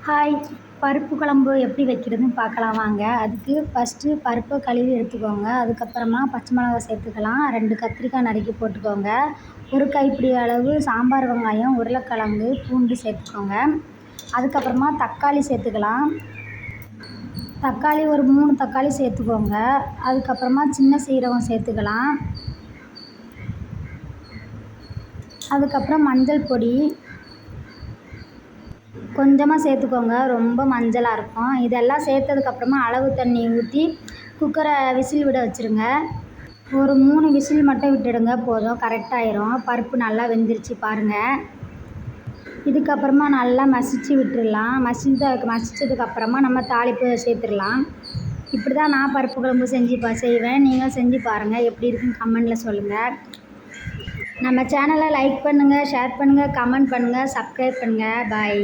Hi! பருப்பு குழம்பு எப்படி வைக்கிறதுன்னு பார்க்கலாம் வாங்க. அதுக்கு ஃபஸ்ட்டு பருப்பை கழுவி எடுத்துக்கோங்க. அதுக்கப்புறமா பச்சை மிளகாய் சேர்த்துக்கலாம். 2 கத்திரிக்காய் நறுக்கி போட்டுக்கோங்க. 1 கைப்பிடி அளவு சாம்பார் வெங்காயம், உருளைக்கிழங்கு, பூண்டு சேர்த்துக்கோங்க. அதுக்கப்புறமா தக்காளி சேர்த்துக்கலாம். தக்காளி ஒரு 3 தக்காளி சேர்த்துக்கோங்க. அதுக்கப்புறமா சின்ன சீரகம் சேர்த்துக்கலாம். அதுக்கப்புறம் மஞ்சள் பொடி கொஞ்சமாக சேர்த்துக்கோங்க. ரொம்ப மஞ்சளாக இருக்கும். இதெல்லாம் சேர்த்ததுக்கப்புறமா அளவு தண்ணி ஊற்றி குக்கரை விசில் விட வச்சுருங்க. ஒரு 3 விசில் மட்டும் விட்டுடுங்க போதும், கரெக்டாயிரும். பருப்பு நல்லா வெந்துருச்சு பாருங்கள். இதுக்கப்புறமா நல்லா மசிச்சு விட்டுடலாம். மசித்ததுக்கப்புறமா நம்ம தாளிப்பு சேர்த்துடலாம். இப்படி தான் நான் பருப்பு குழம்பு செய்வேன். நீங்களும் செஞ்சு பாருங்கள். எப்படி இருக்குன்னு கமெண்டில் சொல்லுங்கள். நம்ம சேனலை லைக் பண்ணுங்கள், ஷேர் பண்ணுங்கள், கமெண்ட் பண்ணுங்கள், சப்ஸ்கிரைப் பண்ணுங்கள். பாய்.